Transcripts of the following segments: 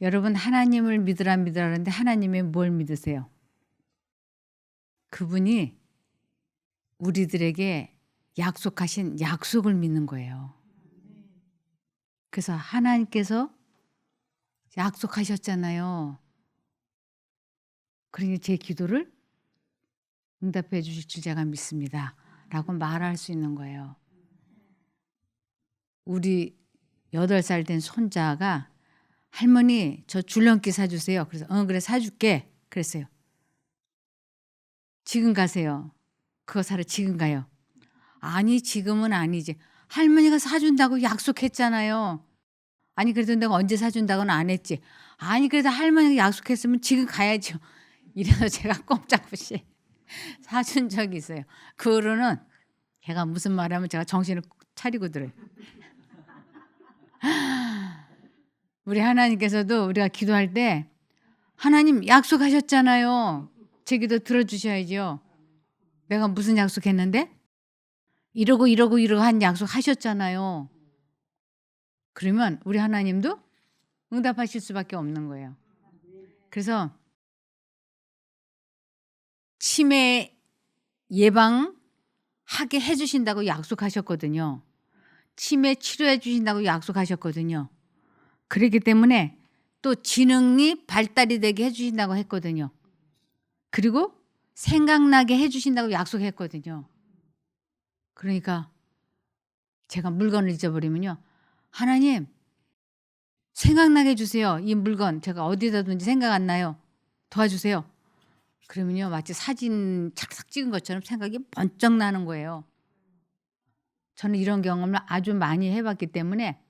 여러분 하나님을 믿으라 믿으라 하는데 하나님의 뭘 믿으세요? 그분이 우리들에게 약속하신 약속을 믿는 거예요. 그래서 하나님께서 약속하셨잖아요. 그러니 제 기도를 응답해 주실 줄 제가 믿습니다. 라고 말할 수 있는 거예요. 우리 8살 된 손자가 할머니 저 줄넘기 사주세요. 그래서 그래 사줄게. 그랬어요. 지금 가세요. 그거 사러 지금 가요. 아니 지금은 아니지. 할머니가 사준다고 약속했잖아요. 아니 그래도 내가 언제 사준다고는 안 했지. 아니 그래도 할머니가 약속했으면 지금 가야죠. 이래서 제가 꼼짝없이 사준 적이 있어요. 그 후로는 걔가 무슨 말하면 제가 정신을 차리고 들어요. 우리 하나님께서도 우리가 기도할 때 하나님 약속하셨잖아요. 제 기도 들어주셔야죠. 내가 무슨 약속했는데? 이러고 한 약속 하셨잖아요. 그러면 우리 하나님도 응답하실 수밖에 없는 거예요. 그래서 치매 예방하게 해주신다고 약속하셨거든요. 치매 치료해 주신다고 약속하셨거든요. 그렇기 때문에 또 지능이 발달이 되게 해주신다고 했거든요. 그리고 생각나게 해주신다고 약속했거든요. 그러니까 제가 물건을 잊어버리면요. 하나님 생각나게 해주세요. 이 물건 제가 어디다 둔지 생각 안 나요. 도와주세요. 그러면요 마치 사진 착착 찍은 것처럼 생각이 번쩍 나는 거예요. 저는 이런 경험을 아주 많이 해봤기 때문에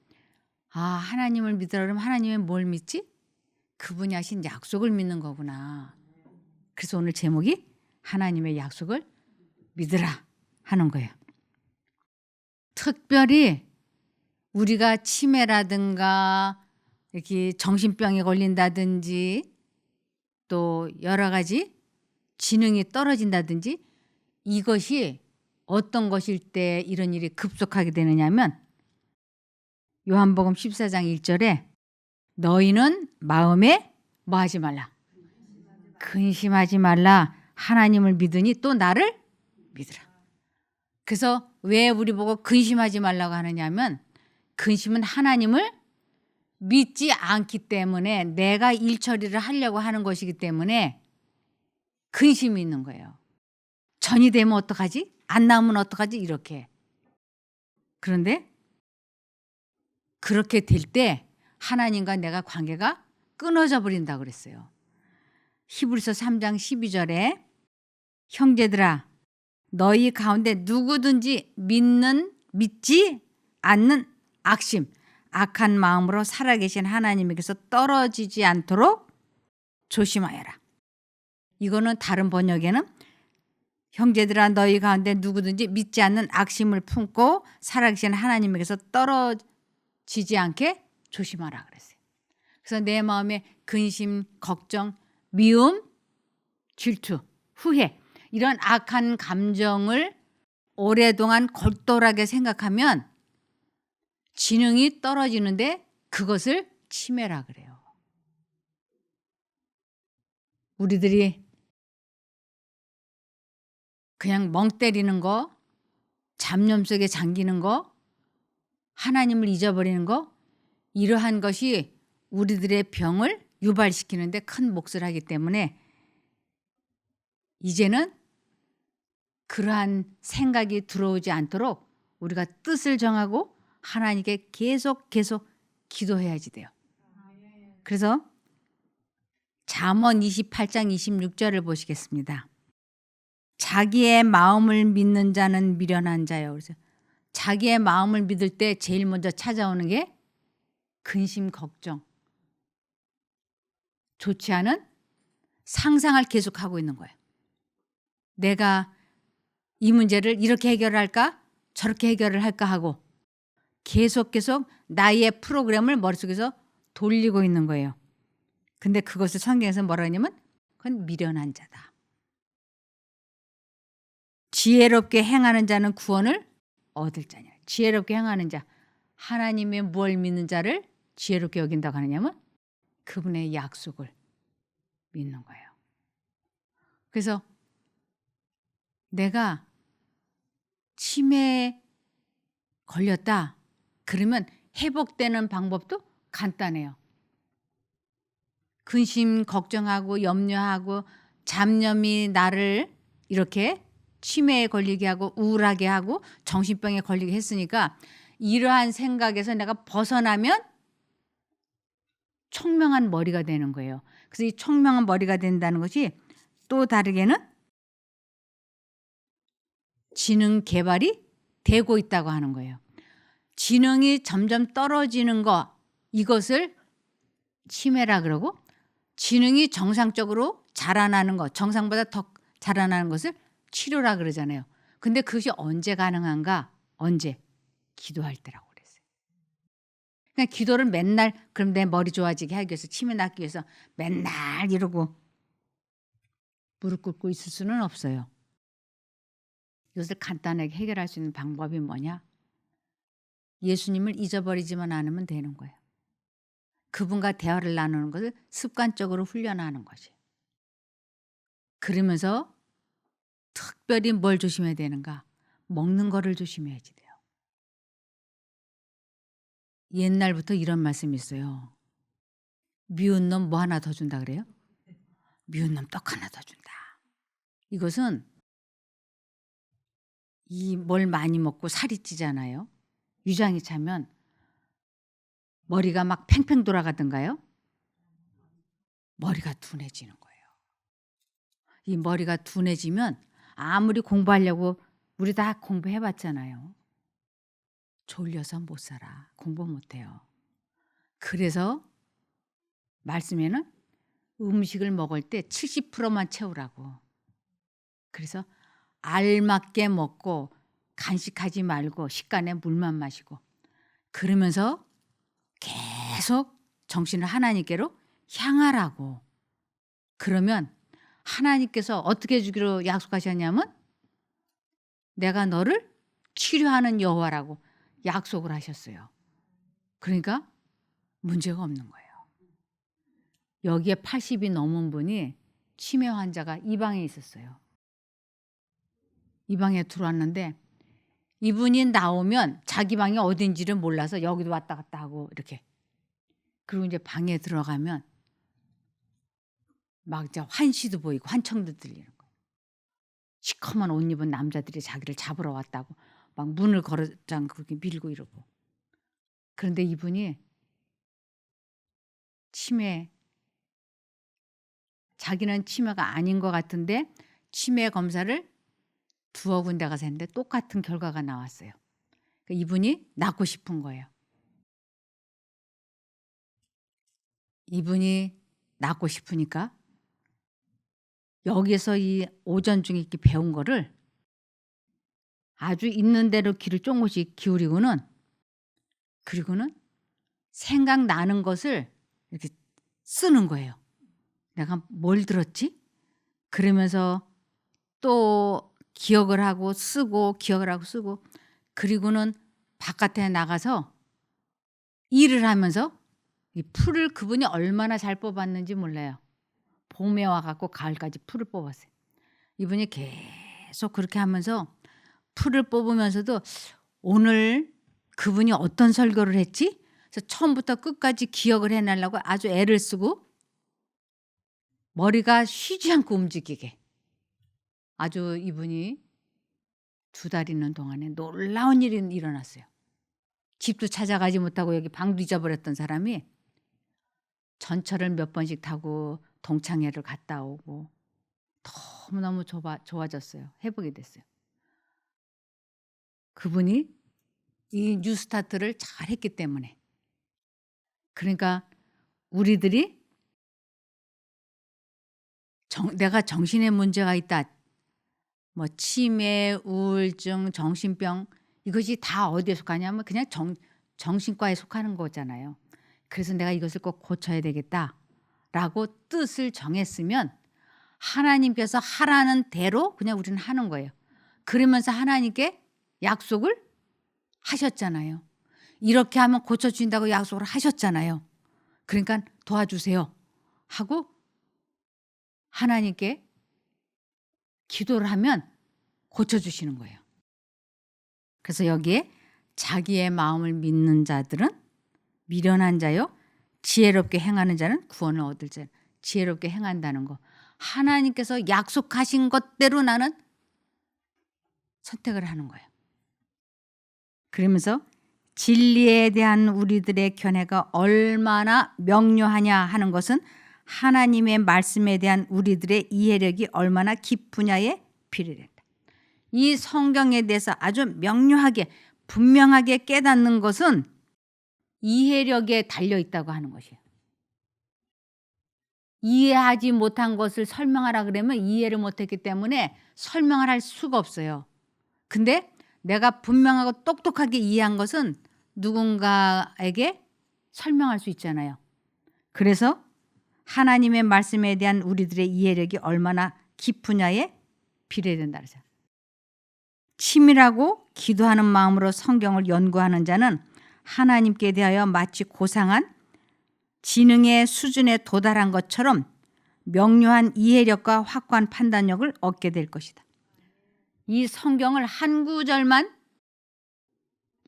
하나님을 믿으라 그러면 하나님은 뭘 믿지? 그분이 하신 약속을 믿는 거구나. 그래서 오늘 제목이 하나님의 약속을 믿으라 하는 거예요. 특별히 우리가 치매라든가 이렇게 정신병에 걸린다든지 또 여러 가지 지능이 떨어진다든지 이것이 어떤 것일 때 이런 일이 급속하게 되느냐면 요한복음 14장 1절에 너희는 마음에 뭐 하지 말라? 근심하지 말라. 하나님을 믿으니 또 나를 믿으라. 그래서 왜 우리 보고 근심하지 말라고 하느냐면 근심은 하나님을 믿지 않기 때문에 내가 일 처리를 하려고 하는 것이기 때문에 근심이 있는 거예요. 전이 되면 어떡하지? 안 나오면 어떡하지? 이렇게. 그런데 그렇게 될 때 하나님과 내가 관계가 끊어져 버린다고 그랬어요. 히브리서 3장 12절에 형제들아 너희 가운데 누구든지 믿지 않는 악심 악한 마음으로 살아계신 하나님에게서 떨어지지 않도록 조심하여라. 이거는 다른 번역에는 형제들아 너희 가운데 누구든지 믿지 않는 악심을 품고 살아계신 하나님에게서 떨어지지 않게 조심하라 그랬어요. 그래서 내 마음에 근심, 걱정, 미움, 질투, 후회 이런 악한 감정을 오랫동안 골똘하게 생각하면 지능이 떨어지는데 그것을 치매라 그래요. 우리들이 그냥 멍 때리는 거, 잡념 속에 잠기는 거, 하나님을 잊어버리는 거 이러한 것이 우리들의 병을 유발시키는 데 큰 몫을 하기 때문에 이제는 그러한 생각이 들어오지 않도록 우리가 뜻을 정하고 하나님께 계속 기도해야지 돼요. 그래서 잠언 28장 26절을 보시겠습니다. 자기의 마음을 믿는 자는 미련한 자요. 그래서 자기의 마음을 믿을 때 제일 먼저 찾아오는 게 근심, 걱정, 좋지 않은 상상을 계속하고 있는 거예요. 내가 이 문제를 이렇게 해결할까? 저렇게 해결을 할까 하고 계속 나의 프로그램을 머릿속에서 돌리고 있는 거예요. 근데 그것을 성경에서 뭐라 하냐면 그건 미련한 자다. 지혜롭게 행하는 자는 구원을 얻을 자냐. 지혜롭게 행하는 자. 하나님의 뭘 믿는 자를 지혜롭게 여긴다고 하느냐면 그분의 약속을 믿는 거예요. 그래서 내가 치매에 걸렸다. 그러면 회복되는 방법도 간단해요. 근심 걱정하고 염려하고 잡념이 나를 이렇게 치매에 걸리게 하고 우울하게 하고 정신병에 걸리게 했으니까 이러한 생각에서 내가 벗어나면 총명한 머리가 되는 거예요. 그래서 이 총명한 머리가 된다는 것이 또 다르게는 지능 개발이 되고 있다고 하는 거예요. 지능이 점점 떨어지는 거, 이것을 치매라 그러고, 지능이 정상적으로 자라나는 것, 정상보다 더 자라나는 것을 치료라 그러잖아요. 근데 그것이 언제 가능한가? 언제? 기도할 때라고 그랬어요. 그냥 기도를 맨날 그럼 내 머리 좋아지게 하기 위해서, 치매 낫기 위해서 맨날 이러고 무릎 꿇고 있을 수는 없어요. 이것을 간단하게 해결할 수 있는 방법이 뭐냐? 예수님을 잊어버리지만 않으면 되는 거예요. 그분과 대화를 나누는 것을 습관적으로 훈련하는 것이에요. 그러면서 특별히 뭘 조심해야 되는가? 먹는 거를 조심해야지 돼요. 옛날부터 이런 말씀이 있어요. 미운 놈 뭐 하나 더 준다 그래요? 미운 놈 떡 하나 더 준다. 이것은 이 뭘 많이 먹고 살이 찌잖아요. 위장이 차면 머리가 막 팽팽 돌아가던가요? 머리가 둔해지는 거예요. 이 머리가 둔해지면 아무리 공부하려고 우리 다 공부해봤잖아요. 졸려서 못 살아. 공부 못해요. 그래서 말씀에는 음식을 먹을 때 70%만 채우라고. 그래서 알맞게 먹고 간식하지 말고 식간에 물만 마시고 그러면서 계속 정신을 하나님께로 향하라고. 그러면 하나님께서 어떻게 해주기로 약속하셨냐면 내가 너를 치료하는 여호와라고 약속을 하셨어요. 그러니까 문제가 없는 거예요. 여기에 80이 넘은 분이 치매 환자가 이 방에 있었어요. 이 방에 들어왔는데 이분이 나오면 자기 방이 어딘지를 몰라서 여기도 왔다 갔다 하고 이렇게. 그리고 이제 방에 들어가면 막 이제 환시도 보이고 환청도 들리는 거예요. 시커먼 옷 입은 남자들이 자기를 잡으러 왔다고 막 문을 걸어장 그렇게 밀고 이러고. 그런데 이분이 자기는 치매가 아닌 것 같은데 치매 검사를 두어 군데 가서 했는데 똑같은 결과가 나왔어요. 그러니까 이분이 낫고 싶은 거예요. 이분이 낫고 싶으니까 여기서 이 오전 중에 이렇게 배운 거를 아주 있는 대로 귀를 조금씩 기울이고는 그리고는 생각나는 것을 이렇게 쓰는 거예요. 내가 뭘 들었지? 그러면서 또 기억을 하고 쓰고 기억을 하고 쓰고 그리고는 바깥에 나가서 일을 하면서 이 풀을 그분이 얼마나 잘 뽑았는지 몰라요. 봄에 와갖고 가을까지 풀을 뽑았어요. 이분이 계속 그렇게 하면서 풀을 뽑으면서도 오늘 그분이 어떤 설교를 했지? 그래서 처음부터 끝까지 기억을 해내려고 아주 애를 쓰고 머리가 쉬지 않고 움직이게. 아주 이분이 2달 있는 동안에 놀라운 일이 일어났어요. 집도 찾아가지 못하고 여기 방도 잊어버렸던 사람이 전철을 몇 번씩 타고 동창회를 갔다 오고 너무너무 좋아졌어요. 회복이 됐어요. 그분이 이 뉴스타트를 잘했기 때문에. 그러니까 우리들이 내가 정신에 문제가 있다. 뭐 치매, 우울증, 정신병 이것이 다 어디에 속하냐면 그냥 정신과에 속하는 거잖아요. 그래서 내가 이것을 꼭 고쳐야 되겠다라고 뜻을 정했으면 하나님께서 하라는 대로 그냥 우리는 하는 거예요. 그러면서 하나님께 약속을 하셨잖아요. 이렇게 하면 고쳐준다고 약속을 하셨잖아요. 그러니까 도와주세요 하고 하나님께 기도를 하면 고쳐주시는 거예요. 그래서 여기에 자기의 마음을 믿는 자들은 미련한 자요 지혜롭게 행하는 자는 구원을 얻을 자. 지혜롭게 행한다는 거. 하나님께서 약속하신 것대로 나는 선택을 하는 거예요. 그러면서 진리에 대한 우리들의 견해가 얼마나 명료하냐 하는 것은 하나님의 말씀에 대한 우리들의 이해력이 얼마나 깊으냐에 비례된다. 이 성경에 대해서 아주 명료하게 분명하게 깨닫는 것은 이해력에 달려 있다고 하는 것이에요. 이해하지 못한 것을 설명하라 그러면 이해를 못했기 때문에 설명을 할 수가 없어요. 근데 내가 분명하고 똑똑하게 이해한 것은 누군가에게 설명할 수 있잖아요. 그래서 하나님의 말씀에 대한 우리들의 이해력이 얼마나 깊으냐에 비례된다 그러죠. 치밀하고 기도하는 마음으로 성경을 연구하는 자는 하나님께 대하여 마치 고상한 지능의 수준에 도달한 것처럼 명료한 이해력과 확고한 판단력을 얻게 될 것이다. 이 성경을 한 구절만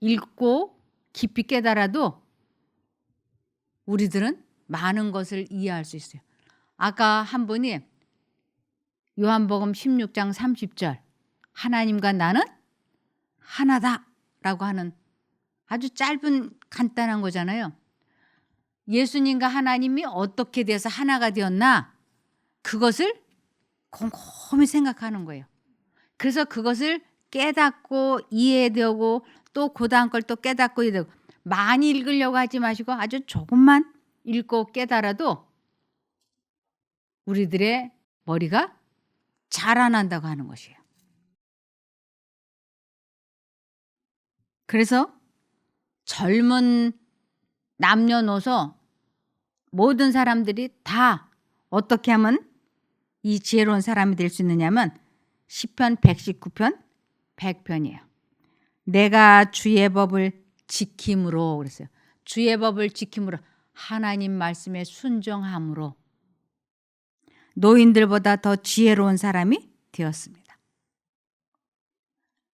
읽고 깊이 깨달아도 우리들은 많은 것을 이해할 수 있어요. 아까 한 분이 요한복음 16장 30절 하나님과 나는 하나다라고 하는 아주 짧은 간단한 거잖아요. 예수님과 하나님이 어떻게 돼서 하나가 되었나 그것을 곰곰이 생각하는 거예요. 그래서 그것을 깨닫고 이해되고 또 그 다음 걸 또 깨닫고 이해되고 많이 읽으려고 하지 마시고 아주 조금만 읽고 깨달아도 우리들의 머리가 자라난다고 하는 것이에요. 그래서 젊은 남녀노소 모든 사람들이 다 어떻게 하면 이 지혜로운 사람이 될 수 있느냐면 시편 119편 100편이에요. 내가 주의 법을 지킴으로 그랬어요. 주의 법을 지킴으로 하나님 말씀에 순종함으로 노인들보다 더 지혜로운 사람이 되었습니다.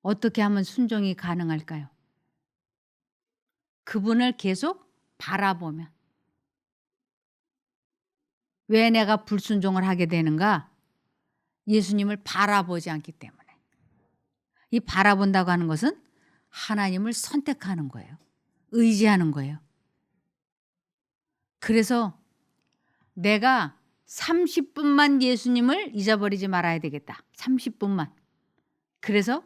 어떻게 하면 순종이 가능할까요? 그분을 계속 바라보면. 왜 내가 불순종을 하게 되는가? 예수님을 바라보지 않기 때문에. 이 바라본다고 하는 것은 하나님을 선택하는 거예요. 의지하는 거예요. 그래서 내가 30분만 예수님을 잊어버리지 말아야 되겠다. 30분만. 그래서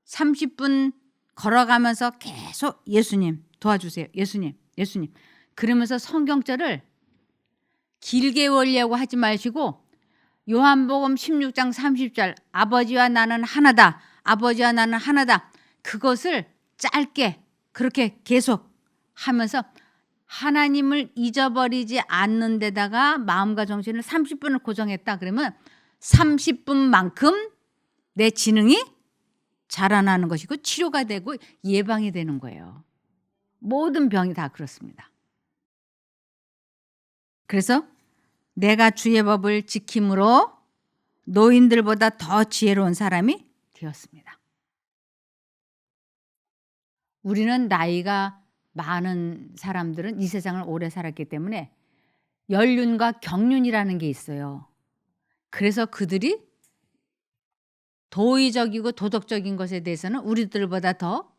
30분 걸어가면서 계속 예수님 도와주세요. 예수님, 예수님. 그러면서 성경절을 길게 외우려고 하지 마시고 요한복음 16장 30절 아버지와 나는 하나다. 아버지와 나는 하나다. 그것을 짧게 그렇게 계속 하면서 하나님을 잊어버리지 않는 데다가 마음과 정신을 30분을 고정했다. 그러면 30분만큼 내 지능이 자라나는 것이고 치료가 되고 예방이 되는 거예요. 모든 병이 다 그렇습니다. 그래서 내가 주의 법을 지킴으로 노인들보다 더 지혜로운 사람이 되었습니다. 우리는 나이가 많은 사람들은 이 세상을 오래 살았기 때문에 연륜과 경륜이라는 게 있어요. 그래서 그들이 도의적이고 도덕적인 것에 대해서는 우리들보다 더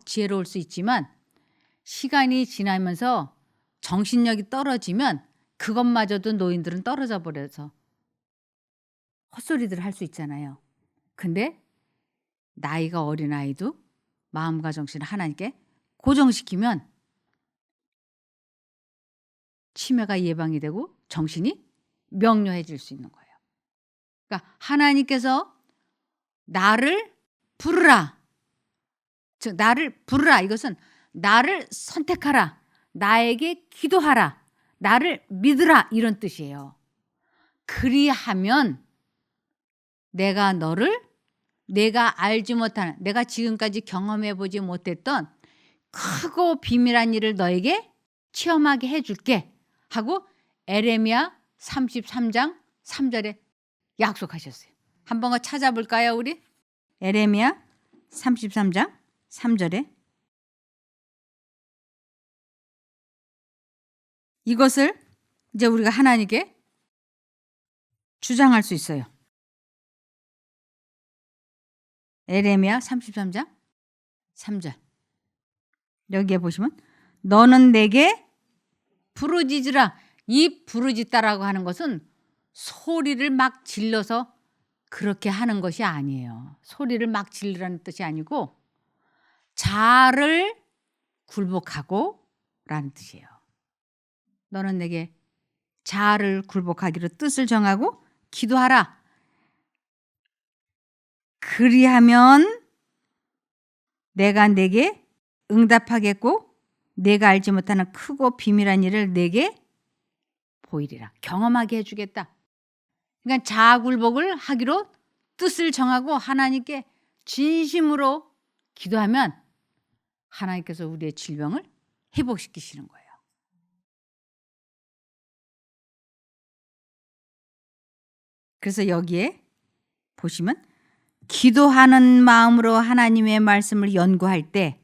지혜로울 수 있지만 시간이 지나면서 정신력이 떨어지면 그것마저도 노인들은 떨어져 버려서 헛소리들을 할 수 있잖아요. 근데 나이가 어린 아이도 마음과 정신을 하나님께 고정시키면 치매가 예방이 되고 정신이 명료해질 수 있는 거예요. 그러니까 하나님께서 나를 부르라. 즉 나를 부르라. 이것은 나를 선택하라. 나에게 기도하라. 나를 믿으라. 이런 뜻이에요. 그리하면 내가 너를 내가 알지 못하는 내가 지금까지 경험해 보지 못했던 크고 비밀한 일을 너에게 체험하게 해줄게 하고 에레미야 33장 3절에 약속하셨어요. 한번 찾아볼까요, 우리? 에레미야 33장 3절에 이것을 이제 우리가 하나님께 주장할 수 있어요. 에레미야 33장 3절. 여기에 보시면 너는 내게 부르짖으라. 이 부르짖다라고 하는 것은 소리를 막 질러서 그렇게 하는 것이 아니에요. 소리를 막 지르라는 뜻이 아니고 자아를 굴복하고 라는 뜻이에요. 너는 내게 자아를 굴복하기로 뜻을 정하고 기도하라. 그리하면 내가 내게 응답하겠고 내가 알지 못하는 크고 비밀한 일을 내게 보이리라. 경험하게 해주겠다. 그러니까 자아 굴복을 하기로 뜻을 정하고 하나님께 진심으로 기도하면 하나님께서 우리의 질병을 회복시키시는 거예요. 그래서 여기에 보시면 기도하는 마음으로 하나님의 말씀을 연구할 때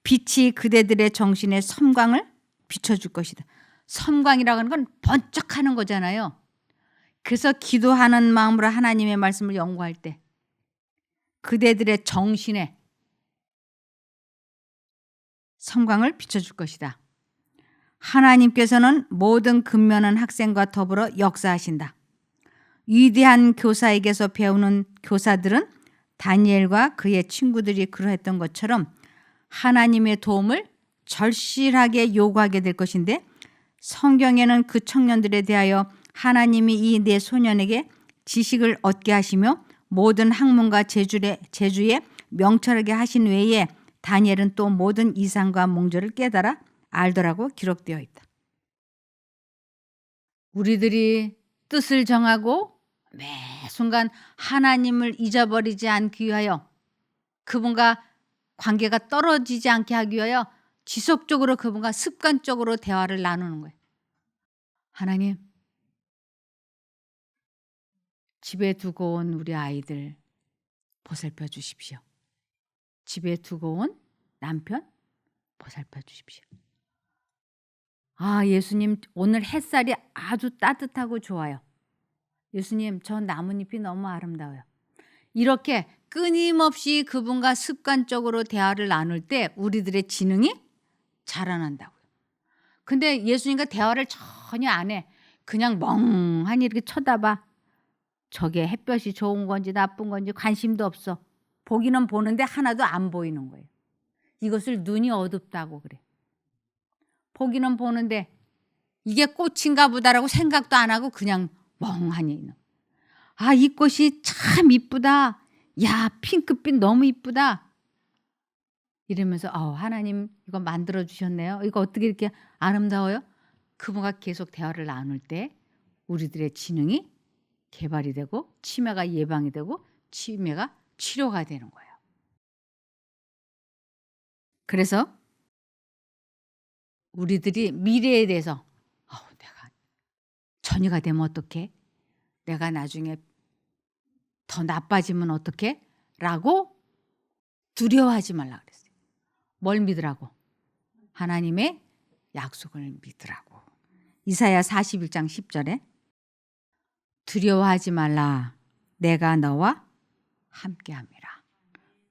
빛이 그대들의 정신에 섬광을 비춰줄 것이다. 섬광이라고 하는 건 번쩍하는 거잖아요. 그래서 기도하는 마음으로 하나님의 말씀을 연구할 때 그대들의 정신에 섬광을 비춰줄 것이다. 하나님께서는 모든 근면한 학생과 더불어 역사하신다. 위대한 교사에게서 배우는 교사들은 다니엘과 그의 친구들이 그러했던 것처럼 하나님의 도움을 절실하게 요구하게 될 것인데 성경에는 그 청년들에 대하여 하나님이 이 네 소년에게 지식을 얻게 하시며 모든 학문과 재주에 명철하게 하신 외에 다니엘은 또 모든 이상과 몽조를 깨달아 알더라고 기록되어 있다. 우리들이 뜻을 정하고 매 순간 하나님을 잊어버리지 않기 위하여 그분과 관계가 떨어지지 않게 하기 위하여 지속적으로 그분과 습관적으로 대화를 나누는 거예요. 하나님, 집에 두고 온 우리 아이들 보살펴 주십시오. 집에 두고 온 남편 보살펴 주십시오. 아, 예수님 오늘 햇살이 아주 따뜻하고 좋아요. 예수님 저 나뭇잎이 너무 아름다워요. 이렇게 끊임없이 그분과 습관적으로 대화를 나눌 때 우리들의 지능이 자라난다고요. 근데 예수님과 대화를 전혀 안 해. 그냥 멍하니 이렇게 쳐다봐. 저게 햇볕이 좋은 건지 나쁜 건지 관심도 없어. 보기는 보는데 하나도 안 보이는 거예요. 이것을 눈이 어둡다고 그래. 보기는 보는데 이게 꽃인가 보다라고 생각도 안 하고 그냥 멍하니 있는. 아, 이 꽃이 참 이쁘다. 야, 핑크빛 너무 이쁘다. 이러면서 하나님 이거 만들어 주셨네요. 이거 어떻게 이렇게 아름다워요? 그분과 계속 대화를 나눌 때 우리들의 지능이 개발이 되고 치매가 예방이 되고 치매가 치료가 되는 거예요. 그래서 우리들이 미래에 대해서 내가 전이가 되면 어떡해? 내가 나중에 더 나빠지면 어떡해? 라고 두려워하지 말라 그랬어요. 뭘 믿으라고? 하나님의 약속을 믿으라고. 이사야 41장 10절에 두려워하지 말라. 내가 너와 함께함이라.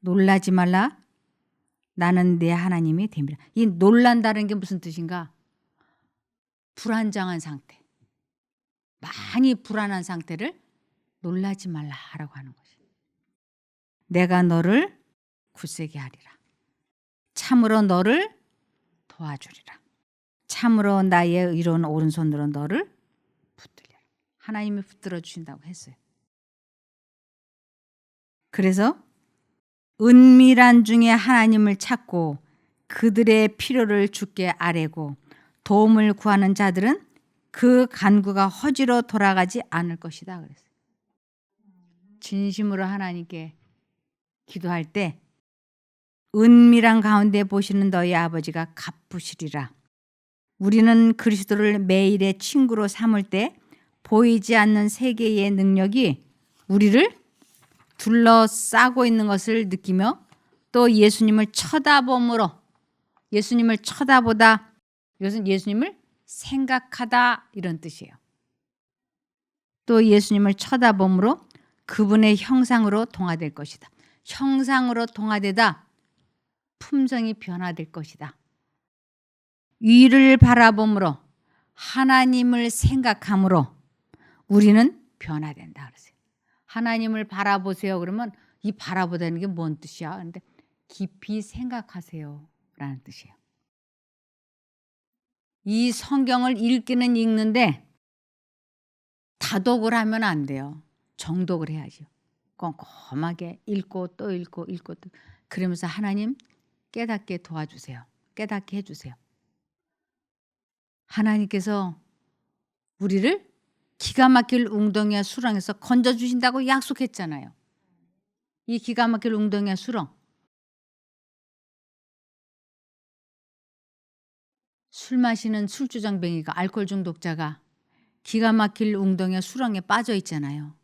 놀라지 말라. 나는 내 하나님이 됨이라. 이 놀란다는 게 무슨 뜻인가? 불안정한 상태. 많이 불안한 상태를 놀라지 말라라고 하는 것이. 내가 너를 굳세게 하리라. 참으로 너를 도와주리라. 참으로 나의 의로운 오른손으로 너를 붙들리라. 하나님이 붙들어 주신다고 했어요. 그래서 은밀한 중에 하나님을 찾고 그들의 필요를 주께 아뢰고 도움을 구하는 자들은 그 간구가 허지로 돌아가지 않을 것이다 그랬어요. 진심으로 하나님께 기도할 때 은밀한 가운데 보시는 너희 아버지가 갚으시리라. 우리는 그리스도를 매일의 친구로 삼을 때 보이지 않는 세계의 능력이 우리를 둘러싸고 있는 것을 느끼며 또 예수님을 쳐다봄으로 예수님을 쳐다보다 이것은 예수님을 생각하다 이런 뜻이에요. 또 예수님을 쳐다봄으로 그분의 형상으로 동화될 것이다. 형상으로 동화되다 품성이 변화될 것이다. 위를 바라봄으로 하나님을 생각함으로 우리는 변화된다 그랬어요. 하나님을 바라보세요. 그러면 이 바라보다는 게 뭔 뜻이야? 그런데 깊이 생각하세요 라는 뜻이에요. 이 성경을 읽기는 읽는데 다독을 하면 안 돼요. 정독을 해야죠. 꼼꼼하게 읽고 또 읽고 읽고 또 그러면서 하나님 깨닫게 도와주세요. 깨닫게 해주세요. 하나님께서 우리를 기가 막힐 웅덩이와 수렁에서 건져주신다고 약속했잖아요. 이 기가 막힐 웅덩이와 수렁. 술 마시는 술주정뱅이가 알코올 중독자가 기가 막힐 웅덩이와 수렁에 빠져 있잖아요.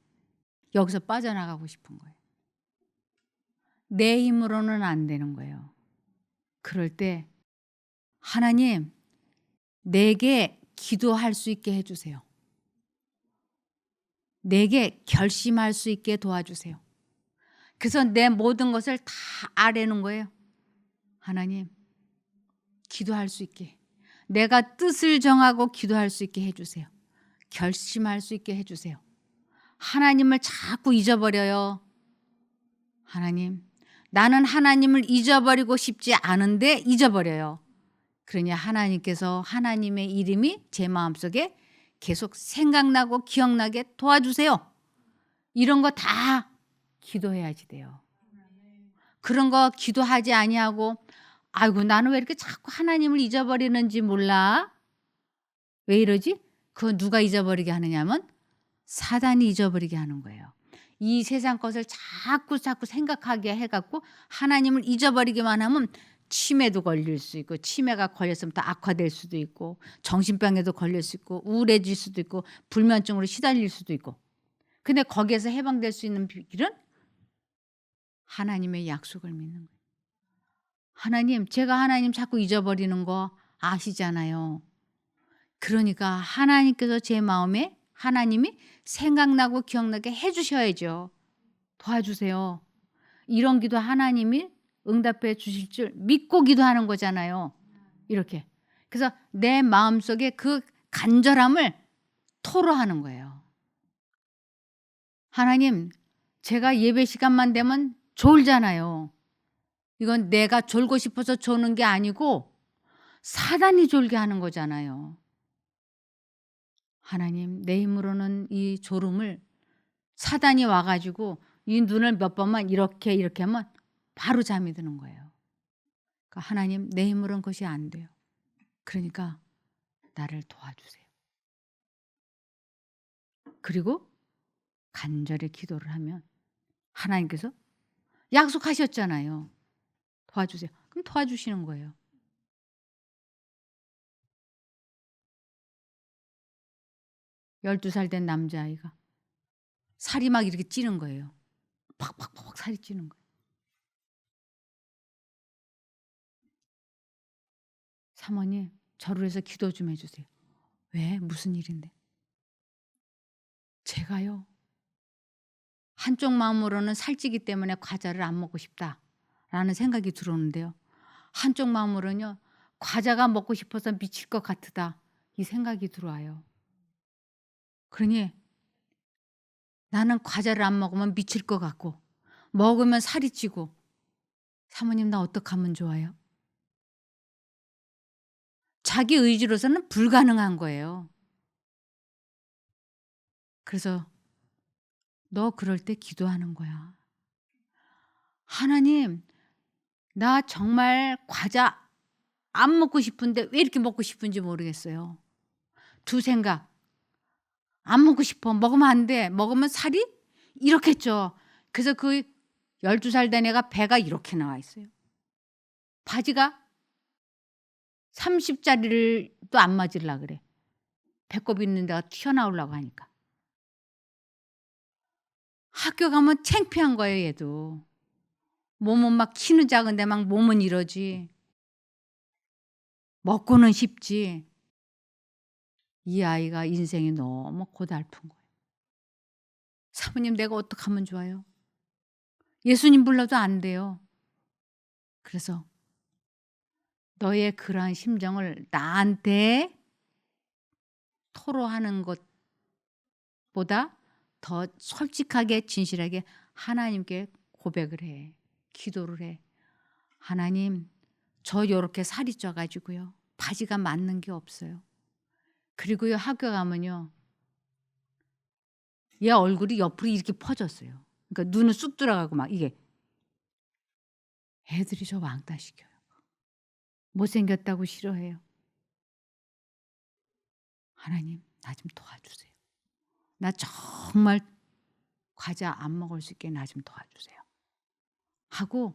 여기서 빠져나가고 싶은 거예요. 내 힘으로는 안 되는 거예요. 그럴 때 하나님 내게 기도할 수 있게 해주세요. 내게 결심할 수 있게 도와주세요. 그래서 내 모든 것을 다 아뢰는 거예요. 하나님 기도할 수 있게 내가 뜻을 정하고 기도할 수 있게 해주세요. 결심할 수 있게 해주세요. 하나님을 자꾸 잊어버려요. 하나님 나는 하나님을 잊어버리고 싶지 않은데 잊어버려요. 그러니 하나님께서 하나님의 이름이 제 마음속에 계속 생각나고 기억나게 도와주세요. 이런 거 다 기도해야지 돼요. 그런 거 기도하지 아니하고 아이고 나는 왜 이렇게 자꾸 하나님을 잊어버리는지 몰라. 왜 이러지? 그거 누가 잊어버리게 하느냐면 사단이 잊어버리게 하는 거예요. 이 세상 것을 자꾸 생각하게 해갖고 하나님을 잊어버리기만 하면 치매도 걸릴 수 있고 치매가 걸렸으면 더 악화될 수도 있고 정신병에도 걸릴 수 있고 우울해질 수도 있고 불면증으로 시달릴 수도 있고 근데 거기에서 해방될 수 있는 길은 하나님의 약속을 믿는 거예요. 하나님 제가 하나님 자꾸 잊어버리는 거 아시잖아요. 그러니까 하나님께서 제 마음에 하나님이 생각나고 기억나게 해주셔야죠. 도와주세요. 이런 기도 하나님이 응답해 주실 줄 믿고 기도하는 거잖아요. 이렇게. 그래서 내 마음속에 그 간절함을 토로하는 거예요. 하나님 제가 예배 시간만 되면 졸잖아요. 이건 내가 졸고 싶어서 조는 게 아니고 사단이 졸게 하는 거잖아요. 하나님 내 힘으로는 이 졸음을 사단이 와가지고 이 눈을 몇 번만 이렇게 하면 바로 잠이 드는 거예요. 그러니까 하나님 내 힘으로는 그것이 안 돼요. 그러니까 나를 도와주세요. 그리고 간절히 기도를 하면 하나님께서 약속하셨잖아요. 도와주세요. 그럼 도와주시는 거예요. (12살) 된 남자아이가 살이 막 이렇게 찌는 거예요. 팍팍팍 살이 찌는 거예요. 사모님 저를 위해서 기도 좀 해주세요. 왜? 무슨 일인데? 제가요 한쪽 마음으로는 살찌기 때문에 과자를 안 먹고 싶다라는 생각이 들어오는데요. 한쪽 마음으로는요 과자가 먹고 싶어서 미칠 것 같으다 이 생각이 들어와요. 그러니 나는 과자를 안 먹으면 미칠 것 같고 먹으면 살이 찌고 사모님 나 어떡하면 좋아요? 자기 의지로서는 불가능한 거예요. 그래서 너 그럴 때 기도하는 거야. 하나님 나 정말 과자 안 먹고 싶은데 왜 이렇게 먹고 싶은지 모르겠어요. 두 생각. 안 먹고 싶어. 먹으면 안 돼. 먹으면 살이 이렇게 쪄. 그래서 그 12살 된 애가 배가 이렇게 나와 있어요. 바지가 30짜리를 또 안 맞으려 그래. 배꼽 있는 데가 튀어나오려고 하니까. 학교 가면 창피한 거예요 얘도. 몸은 막 키는 작은데 막 몸은 이러지. 먹고는 싶지. 이 아이가 인생이 너무 고달픈 거예요. 사모님 내가 어떡하면 좋아요? 예수님 불러도 안 돼요. 그래서 너의 그러한 심정을 나한테 토로하는 것보다 더 솔직하게 진실하게 하나님께 고백을 해. 기도를 해. 하나님, 저 요렇게 살이 쪄 가지고요. 바지가 맞는 게 없어요. 그리고요 학교 가면요. 얘 얼굴이 옆으로 이렇게 퍼졌어요. 그러니까 눈은 쑥 들어가고 막 이게 애들이 저 왕따시켜요. 못생겼다고 싫어해요. 하나님, 나 좀 도와주세요. 나 정말 과자 안 먹을 수 있게 나 좀 도와주세요. 하고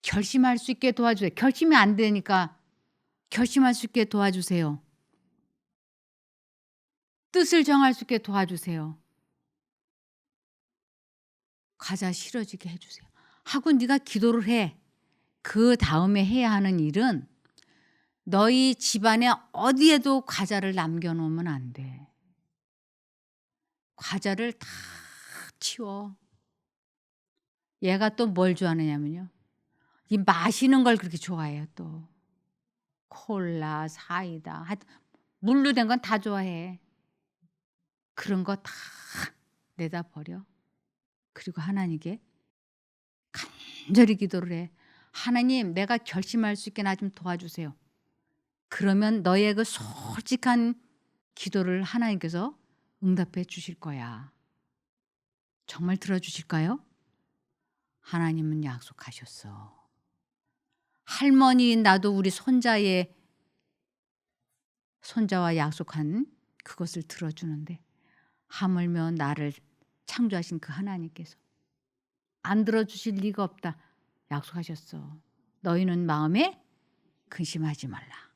결심할 수 있게 도와주세요. 결심이 안 되니까 결심할 수 있게 도와주세요. 뜻을 정할 수 있게 도와주세요. 과자 싫어지게 해주세요. 하고 네가 기도를 해. 그 다음에 해야 하는 일은 너희 집안에 어디에도 과자를 남겨놓으면 안 돼. 과자를 다 치워. 얘가 또 뭘 좋아하느냐면요. 이 마시는 걸 그렇게 좋아해요 또. 콜라, 사이다, 하여튼 물로 된 건 다 좋아해. 그런 거 다 내다 버려. 그리고 하나님께 간절히 기도를 해. 하나님, 내가 결심할 수 있게 나 좀 도와주세요. 그러면 너의 그 솔직한 기도를 하나님께서 응답해 주실 거야. 정말 들어주실까요? 하나님은 약속하셨어. 할머니인 나도 우리 손자와 약속한 그것을 들어주는데 하물며 나를 창조하신 그 하나님께서 안 들어주실 리가 없다. 약속하셨어. 너희는 마음에 근심하지 말라.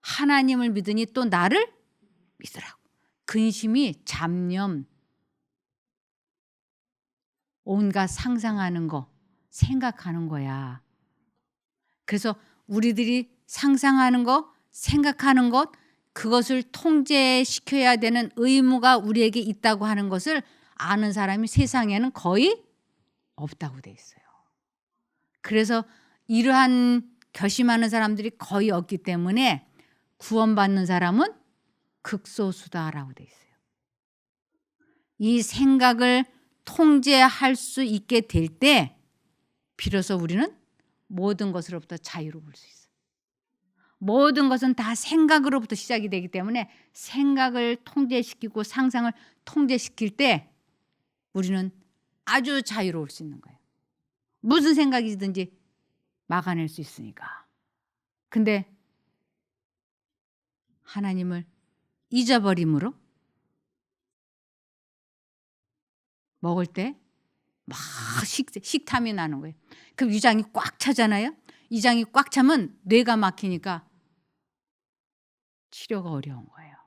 하나님을 믿으니 또 나를 믿으라고. 근심이 잡념, 온갖 상상하는 거, 생각하는 거야. 그래서 우리들이 상상하는 것, 생각하는 것, 그것을 통제시켜야 되는 의무가 우리에게 있다고 하는 것을 아는 사람이 세상에는 거의 없다고 돼 있어요. 그래서 이러한 결심하는 사람들이 거의 없기 때문에 구원받는 사람은 극소수다라고 돼 있어요. 이 생각을 통제할 수 있게 될 때 비로소 우리는 모든 것으로부터 자유로울 수 있어요. 모든 것은 다 생각으로부터 시작이 되기 때문에 생각을 통제시키고 상상을 통제시킬 때 우리는 아주 자유로울 수 있는 거예요. 무슨 생각이든지 막아낼 수 있으니까. 근데 하나님을 잊어버림으로 먹을 때 막 식탐이 나는 거예요. 그럼 위장이 꽉 차잖아요. 위장이 꽉 차면 뇌가 막히니까 치료가 어려운 거예요.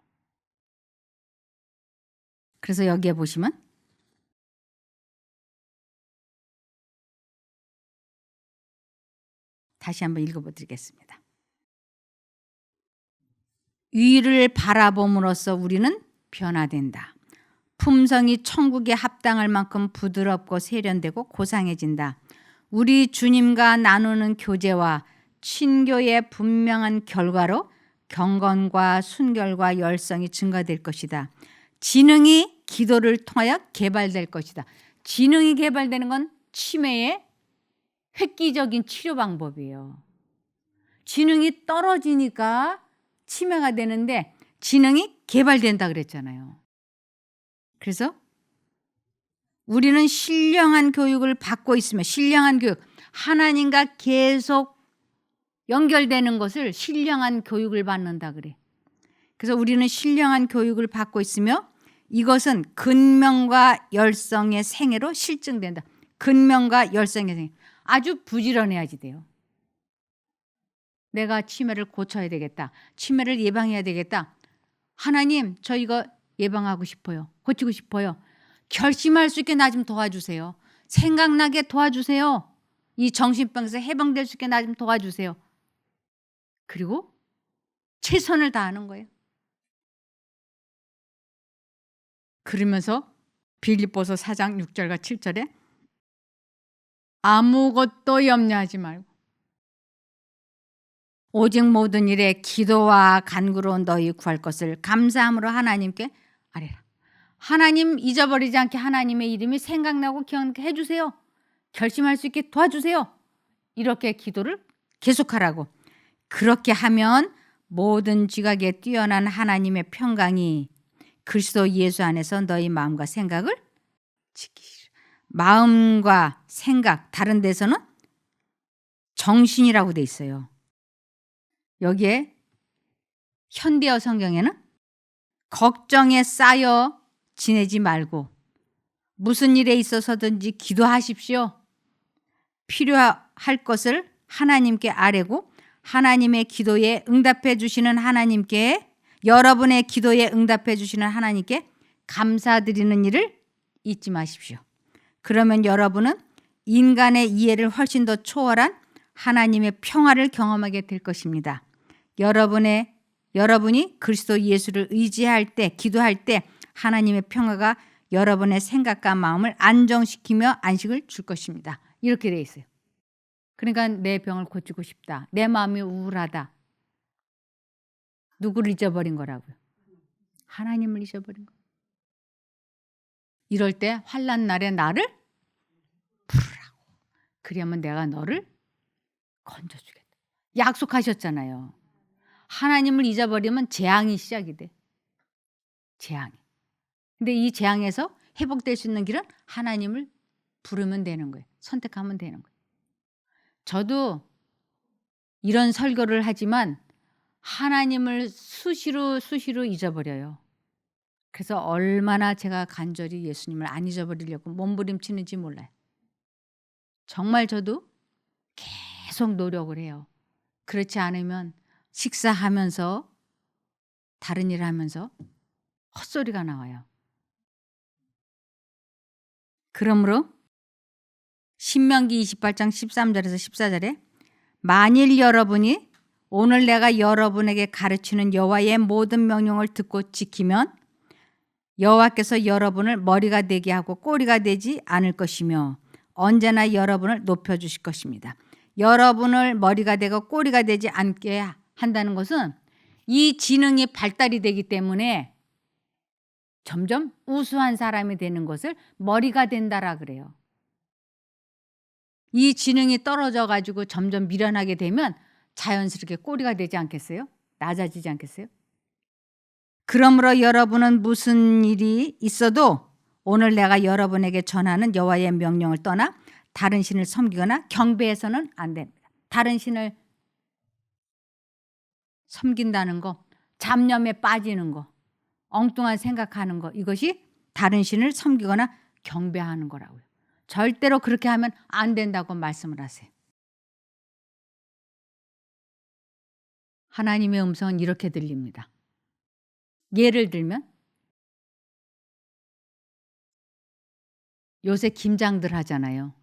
그래서 여기에 보시면 다시 한번 읽어보드리겠습니다. 위를 바라봄으로써 우리는 변화된다. 품성이 천국에 합당할 만큼 부드럽고 세련되고 고상해진다. 우리 주님과 나누는 교제와 친교의 분명한 결과로 경건과 순결과 열성이 증가될 것이다. 지능이 기도를 통하여 개발될 것이다. 지능이 개발되는 건 치매의 획기적인 치료 방법이에요. 지능이 떨어지니까 치매가 되는데 지능이 개발된다 그랬잖아요. 그래서 우리는 신령한 교육을 받고 있으며 신령한 교육, 하나님과 계속 연결되는 것을 신령한 교육을 받는다 그래. 그래서 우리는 신령한 교육을 받고 있으며 이것은 근명과 열성의 생애로 실증된다. 근명과 열성의 생애. 아주 부지런해야지 돼요. 내가 치매를 고쳐야 되겠다. 치매를 예방해야 되겠다. 하나님, 저 이거 예방하고 싶어요. 고치고 싶어요. 결심할 수 있게 나 좀 도와주세요. 생각나게 도와주세요. 이 정신병에서 해방될 수 있게 나 좀 도와주세요. 그리고 최선을 다하는 거예요. 그러면서 빌립보서 4장 6절과 7절에 아무것도 염려하지 말고 오직 모든 일에 기도와 간구로 너희 구할 것을 감사함으로 하나님께 아뢰라. 하나님 잊어버리지 않게 하나님의 이름이 생각나고 기억나게 해주세요. 결심할 수 있게 도와주세요. 이렇게 기도를 계속하라고. 그렇게 하면 모든 지각에 뛰어난 하나님의 평강이 그리스도 예수 안에서 너희 마음과 생각을 지키시라. 마음과 생각 다른 데서는 정신이라고 돼 있어요. 여기에 현대어 성경에는 걱정에 쌓여 지내지 말고 무슨 일에 있어서든지 기도하십시오. 필요할 것을 하나님께 아뢰고 하나님의 기도에 응답해 주시는 하나님께 여러분의 기도에 응답해 주시는 하나님께 감사드리는 일을 잊지 마십시오. 그러면 여러분은 인간의 이해를 훨씬 더 초월한 하나님의 평화를 경험하게 될 것입니다. 여러분이 그리스도 예수를 의지할 때, 기도할 때 하나님의 평화가 여러분의 생각과 마음을 안정시키며 안식을 줄 것입니다. 이렇게 되어 있어요. 그러니까 내 병을 고치고 싶다. 내 마음이 우울하다. 누구를 잊어버린 거라고요? 하나님을 잊어버린 거. 이럴 때 환난 날에 나를 부르라고. 그러면 내가 너를 건져주겠다. 약속하셨잖아요. 하나님을 잊어버리면 재앙이 시작이 돼. 재앙이. 근데 이 재앙에서 회복될 수 있는 길은 하나님을 부르면 되는 거예요. 선택하면 되는 거예요. 저도 이런 설교를 하지만 하나님을 수시로 잊어버려요. 그래서 얼마나 제가 간절히 예수님을 안 잊어버리려고 몸부림치는지 몰라요. 정말 저도 계속 노력을 해요. 그렇지 않으면 식사하면서 다른 일을 하면서 헛소리가 나와요. 그러므로 신명기 28장 13절에서 14절에 만일 여러분이 오늘 내가 여러분에게 가르치는 여호와의 모든 명령을 듣고 지키면 여호와께서 여러분을 머리가 되게 하고 꼬리가 되지 않을 것이며 언제나 여러분을 높여주실 것입니다. 여러분을 머리가 되고 꼬리가 되지 않게 한다는 것은 이 지능이 발달이 되기 때문에 점점 우수한 사람이 되는 것을 머리가 된다라 그래요. 이 지능이 떨어져 가지고 점점 미련하게 되면 자연스럽게 꼬리가 되지 않겠어요? 낮아지지 않겠어요? 그러므로 여러분은 무슨 일이 있어도 오늘 내가 여러분에게 전하는 여호와의 명령을 떠나 다른 신을 섬기거나 경배해서는 안 됩니다. 다른 신을 섬긴다는 거, 잡념에 빠지는 거, 엉뚱한 생각하는 거, 이것이 다른 신을 섬기거나 경배하는 거라고요. 절대로 그렇게 하면 안 된다고 말씀을 하세요. 하나님의 음성은 이렇게 들립니다. 예를 들면 요새 김장들 하잖아요.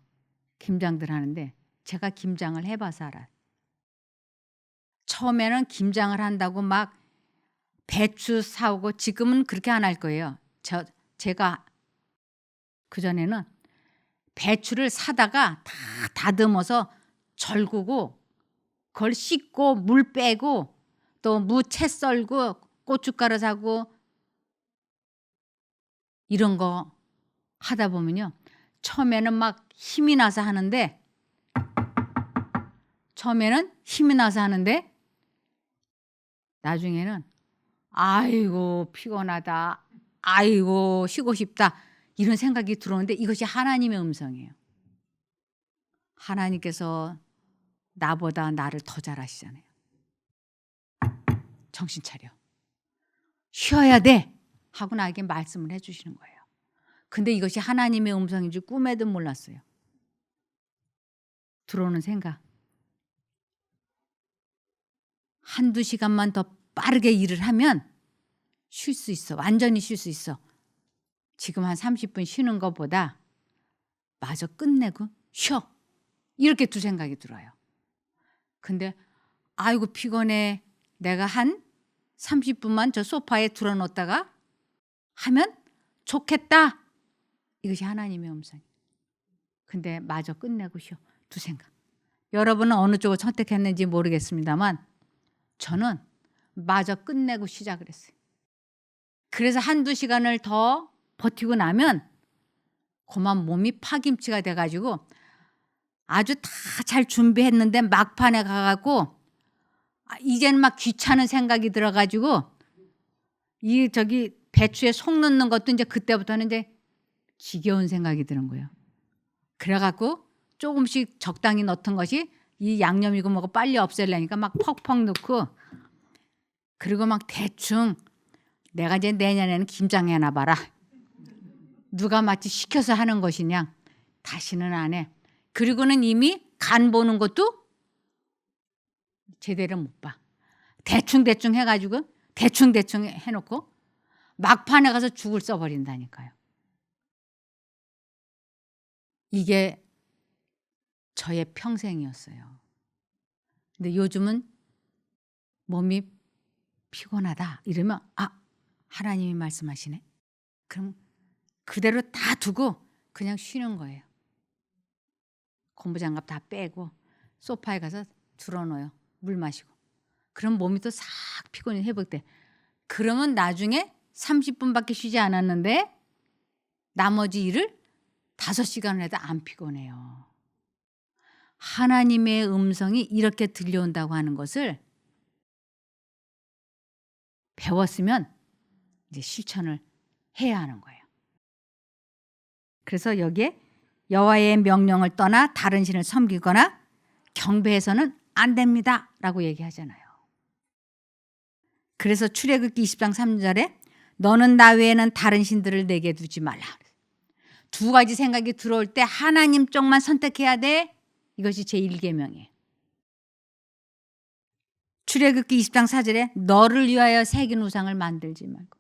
김장들 하는데 제가 김장을 해봐서 알아요. 처음에는 김장을 한다고 막 배추 사오고 지금은 그렇게 안 할 거예요. 제가 그전에는 배추를 사다가 다 다듬어서 절구고 그걸 씻고 물 빼고 또 무채 썰고 고춧가루 사고 이런 거 하다 보면요. 처음에는 막 힘이 나서 하는데 나중에는 아이고 피곤하다. 아이고 쉬고 싶다. 이런 생각이 들어오는데 이것이 하나님의 음성이에요. 하나님께서 나보다 나를 더 잘하시잖아요. 정신 차려. 쉬어야 돼. 하고 나에게 말씀을 해주시는 거예요. 근데 이것이 하나님의 음성인지 꿈에도 몰랐어요. 들어오는 생각. 한두 시간만 더 빠르게 일을 하면 쉴 수 있어. 완전히 쉴 수 있어. 지금 한 30분 쉬는 것보다 마저 끝내고 쉬어. 이렇게 두 생각이 들어요. 근데 아이고 피곤해. 내가 한 30분만 저 소파에 들어놓다가 하면 좋겠다. 이것이 하나님의 음성이에요. 근데 마저 끝내고 쉬어. 두 생각. 여러분은 어느 쪽을 선택했는지 모르겠습니다만 저는 마저 끝내고 시작을 했어요. 그래서 한두 시간을 더 버티고 나면 그만 몸이 파김치가 돼가지고 아주 다 잘 준비했는데 막판에 가갖고 이제는 막 귀찮은 생각이 들어가지고 이 저기 배추에 속 넣는 것도 이제 그때부터는 이제 지겨운 생각이 드는 거예요. 그래갖고 조금씩 적당히 넣던 것이 이 양념이고 뭐고 빨리 없애려니까 막 퍽퍽 넣고 그리고 막 대충 내가 이제 내년에는 김장 해나 봐라. 누가 마치 시켜서 하는 것이냐. 다시는 안 해. 그리고는 이미 간 보는 것도 제대로 못 봐. 대충 해가지고 대충 해놓고 막판에 가서 죽을 써버린다니까요. 이게 저의 평생이었어요. 근데 요즘은 몸이 피곤하다 이러면 하나님이 말씀하시네. 그럼 그대로 다 두고 그냥 쉬는 거예요. 고무장갑 다 빼고 소파에 가서 들어놓아요. 물 마시고. 그럼 몸이 또 싹 피곤이 회복돼. 그러면 나중에 30분밖에 쉬지 않았는데 나머지 일을 5시간을 해도 안 피곤해요. 하나님의 음성이 이렇게 들려온다고 하는 것을 배웠으면 이제 실천을 해야 하는 거예요. 그래서 여기에 여호와의 명령을 떠나 다른 신을 섬기거나 경배해서는 안 됩니다 라고 얘기하잖아요. 그래서 출애굽기 20장 3절에 너는 나 외에는 다른 신들을 내게 두지 말라. 두 가지 생각이 들어올 때 하나님 쪽만 선택해야 돼. 이것이 제1계명이에요. 출애굽기 20장 4절에 너를 위하여 새긴 우상을 만들지 말고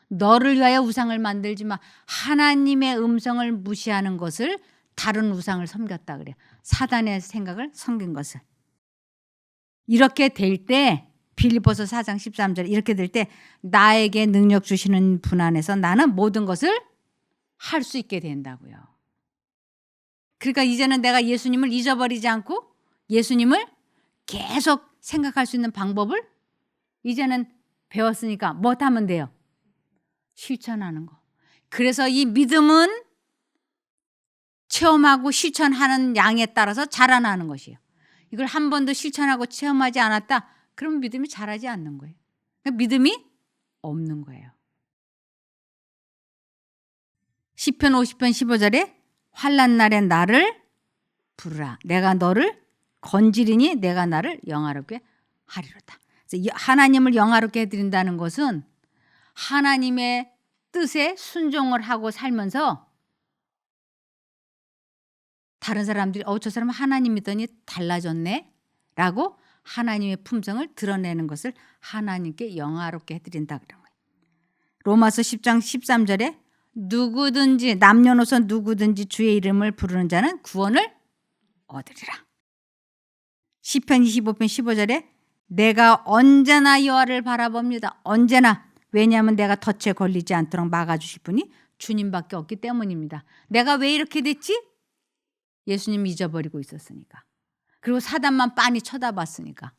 너를 위하여 우상을 만들지 마. 하나님의 음성을 무시하는 것을 다른 우상을 섬겼다 그래요. 사단의 생각을 섬긴 것을. 이렇게 될 때 빌립보서 4장 13절 이렇게 될 때 나에게 능력 주시는 분 안에서 나는 모든 것을 할 수 있게 된다고요. 그러니까 이제는 내가 예수님을 잊어버리지 않고 예수님을 계속 생각할 수 있는 방법을 이제는 배웠으니까 뭐 하면 돼요? 실천하는 거. 그래서 이 믿음은 체험하고 실천하는 양에 따라서 자라나는 것이에요. 이걸 한 번도 실천하고 체험하지 않았다. 그럼 믿음이 자라지 않는 거예요. 그러니까 믿음이 없는 거예요. 시편 50편 15절에 환난 날에 나를 부르라. 내가 너를 건지리니 내가 나를 영화롭게 하리로다. 그래서 하나님을 영화롭게 해드린다는 것은 하나님의 뜻에 순종을 하고 살면서 다른 사람들이 저 사람 하나님 믿더니 달라졌네 라고 하나님의 품성을 드러내는 것을 하나님께 영화롭게 해드린다 그런 거예요. 로마서 10장 13절에 누구든지 남녀노소 누구든지 주의 이름을 부르는 자는 구원을 얻으리라. 시편 25편 15절에 내가 언제나 여호와를 바라봅니다. 언제나. 왜냐하면 내가 덫에 걸리지 않도록 막아주실 분이 주님밖에 없기 때문입니다. 내가 왜 이렇게 됐지? 예수님 잊어버리고 있었으니까. 그리고 사단만 빤히 쳐다봤으니까.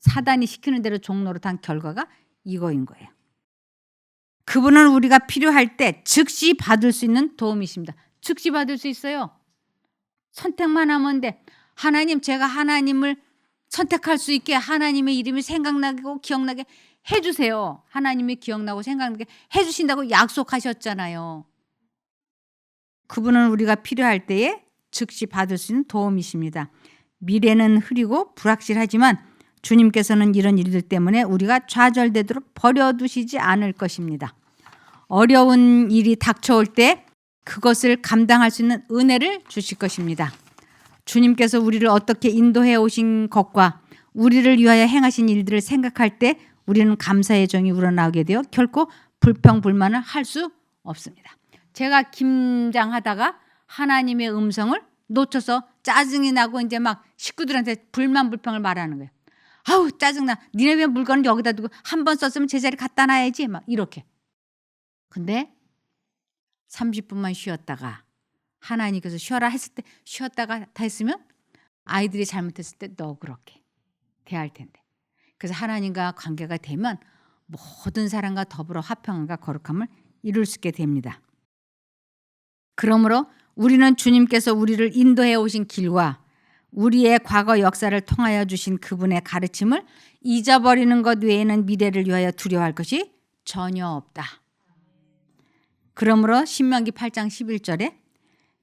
사단이 시키는 대로 종로로 단 결과가 이거인 거예요. 그분은 우리가 필요할 때 즉시 받을 수 있는 도움이십니다. 즉시 받을 수 있어요. 선택만 하면 돼. 하나님, 제가 하나님을 선택할 수 있게 하나님의 이름이 생각나고 기억나게 해주세요. 하나님이 기억나고 생각나게 해주신다고 약속하셨잖아요. 그분은 우리가 필요할 때에 즉시 받을 수 있는 도움이십니다. 미래는 흐리고 불확실하지만 주님께서는 이런 일들 때문에 우리가 좌절되도록 버려두시지 않을 것입니다. 어려운 일이 닥쳐올 때 그것을 감당할 수 있는 은혜를 주실 것입니다. 주님께서 우리를 어떻게 인도해 오신 것과 우리를 위하여 행하신 일들을 생각할 때 우리는 감사의 정이 우러나오게 되어 결코 불평불만을 할 수 없습니다. 제가 김장하다가 하나님의 음성을 놓쳐서 짜증이 나고 이제 막 식구들한테 불만 불평을 말하는 거예요. 아우 짜증나. 니네 왜 물건을 여기다 두고 한 번 썼으면 제자리 갖다 놔야지. 막 이렇게. 근데 30분만 쉬었다가 하나님께서 쉬어라 했을 때 쉬었다가 다 했으면 아이들이 잘못했을 때 너 그렇게 대할 텐데. 그래서 하나님과 관계가 되면 모든 사람과 더불어 화평함과 거룩함을 이룰 수 있게 됩니다. 그러므로 우리는 주님께서 우리를 인도해 오신 길과 우리의 과거 역사를 통하여 주신 그분의 가르침을 잊어버리는 것 외에는 미래를 위하여 두려워할 것이 전혀 없다. 그러므로 신명기 8장 11절에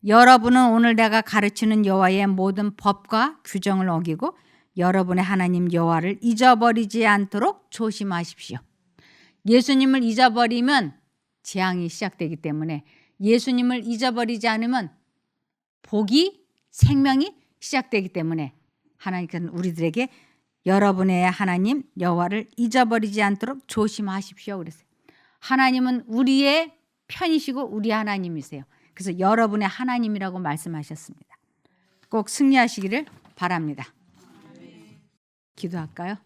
여러분은 오늘 내가 가르치는 여호와의 모든 법과 규정을 어기고 여러분의 하나님 여호와를 잊어버리지 않도록 조심하십시오. 예수님을 잊어버리면 재앙이 시작되기 때문에 예수님을 잊어버리지 않으면 복이 생명이 시작되기 때문에 하나님께서는 우리들에게 여러분의 하나님 여호와를 잊어버리지 않도록 조심하십시오 그랬어요. 하나님은 우리의 편이시고 우리 하나님이세요. 그래서 여러분의 하나님이라고 말씀하셨습니다. 꼭 승리하시기를 바랍니다. 기도할까요?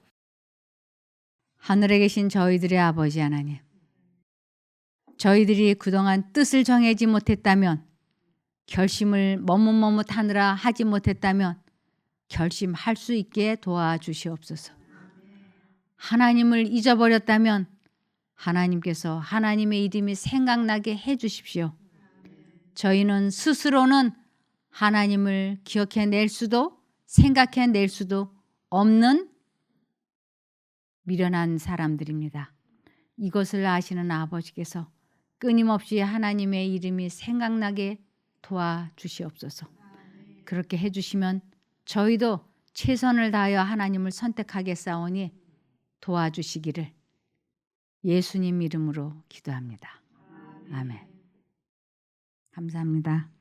하늘에 계신 저희들의 아버지 하나님, 저희들이 그동안 뜻을 정하지 못했다면, 결심을 머뭇머뭇하느라 하지 못했다면 결심할 수 있게 도와주시옵소서. 하나님을 잊어버렸다면 하나님께서 하나님의 이름이 생각나게 해주십시오. 저희는 스스로는 하나님을 기억해낼 수도 생각해낼 수도 없는 미련한 사람들입니다. 이것을 아시는 아버지께서 끊임없이 하나님의 이름이 생각나게 도와주시옵소서. 그렇게 해주시면 저희도 최선을 다하여 하나님을 선택하겠사오니 도와주시기를 예수님 이름으로 기도합니다. 아멘. 감사합니다.